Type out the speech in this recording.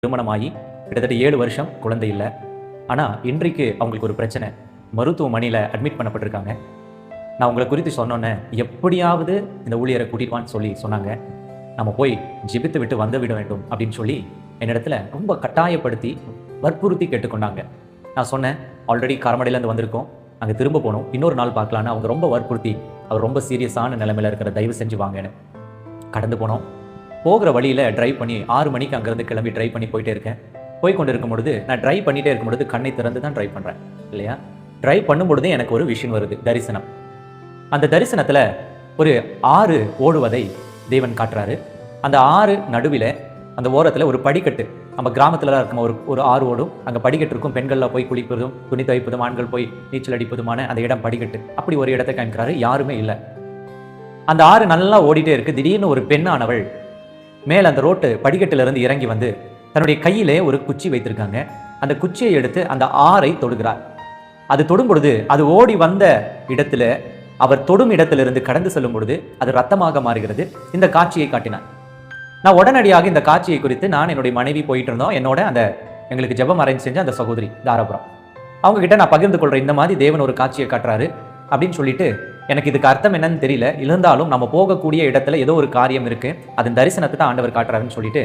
திருமணமாகி கிட்டத்தட்ட 7 வருஷம் குழந்தை இல்லை. ஆனால் இன்றைக்கு அவங்களுக்கு ஒரு பிரச்சனை. மருத்துவமனையில் அட்மிட் பண்ணப்பட்டிருக்காங்க. நான் உங்களை குறித்து சொன்னோன்னே எப்படியாவது இந்த ஊழியரை கூட்டிட்டு சொல்லி சொன்னாங்க. நம்ம போய் ஜெபித்து விட்டு வந்து விட வேண்டும் அப்படின்னு சொல்லி என்னிடத்துல ரொம்ப கட்டாயப்படுத்தி வற்புறுத்தி கேட்டுக்கொண்டாங்க. நான் சொன்னேன், ஆல்ரெடி காரமடையிலேருந்து வந்திருக்கோம், அங்கே திரும்ப போகணும், இன்னொரு நாள் பார்க்கலான்னு அவங்க ரொம்ப வற்புறுத்தி, அவர் ரொம்ப சீரியஸான நிலைமையில் இருக்கிற, தயவு செஞ்சு வாங்கன்னு. கடந்து போனோம். போகிற வழியில் ட்ரைவ் பண்ணி 6 மணிக்கு அங்கேருந்து கிளம்பி ட்ரைவ் பண்ணி போயிட்டே இருக்கேன். போய் கொண்டு இருக்கும் பொழுது, நான் ட்ரைவ் பண்ணிகிட்டே இருக்கும் பொழுது கண்ணை திறந்து தான் ட்ரைவ் பண்ணுறேன் இல்லையா. ட்ரைவ் பண்ணும்பொழுது எனக்கு ஒரு விஷயம் வருது, தரிசனம். அந்த தரிசனத்தில் ஒரு ஆறு ஓடுவதை தேவன் காட்டுறாரு. அந்த ஆறு நடுவில் அந்த ஓரத்தில் ஒரு படிக்கட்டு, நம்ம கிராமத்துலலாம் இருக்கும் ஒரு ஆறு ஓடும், அங்கே படிக்கட்டு இருக்கும். பெண்கள்லாம் போய் குளிப்பதும் துணி துவைப்பதும் ஆண்கள் போய் நீச்சல் அடிப்பதுமான அந்த இடம் படிக்கட்டு. அப்படி ஒரு இடத்தை காமிக்கிறாரு. யாருமே இல்லை. அந்த ஆறு நல்லா ஓடிட்டே இருக்கு. திடீர்னு ஒரு பெண்ணானவள் மேலே அந்த ரோட்டு படிக்கட்டிலிருந்து இறங்கி வந்து தன்னுடைய கையிலே ஒரு குச்சி வைத்திருக்காங்க. அந்த குச்சியை எடுத்து அந்த ஆறை தொடுகிறார். அது தொடும் பொழுது, அது ஓடி வந்த இடத்துல, அவர் தொடும் இடத்திலிருந்து கடந்து செல்லும் பொழுது அது ரத்தமாக மாறுகிறது. இந்த காட்சியை காட்டினார். நான் உடனடியாக இந்த காட்சியை குறித்து நான் என்னுடைய மனைவி போயிட்டு இருந்தோம். என்னோட அந்த எங்களுக்கு ஜெபம் அரேஞ்ச் செஞ்ச அந்த சகோதரி தாராபுரம், அவங்க கிட்ட நான் பகிர்ந்து கொள்றேன், இந்த மாதிரி தேவன் ஒரு காட்சியை காட்டுறாரு அப்படின்னு சொல்லிட்டு. எனக்கு இதுக்கு அர்த்தம் என்னன்னு தெரியல, இருந்தாலும் நம்ம போகக்கூடிய இடத்துல ஏதோ ஒரு காரியம் இருக்கு, அதன் தரிசனத்தை தான் ஆண்டவர் காட்டுறாருன்னு சொல்லிட்டு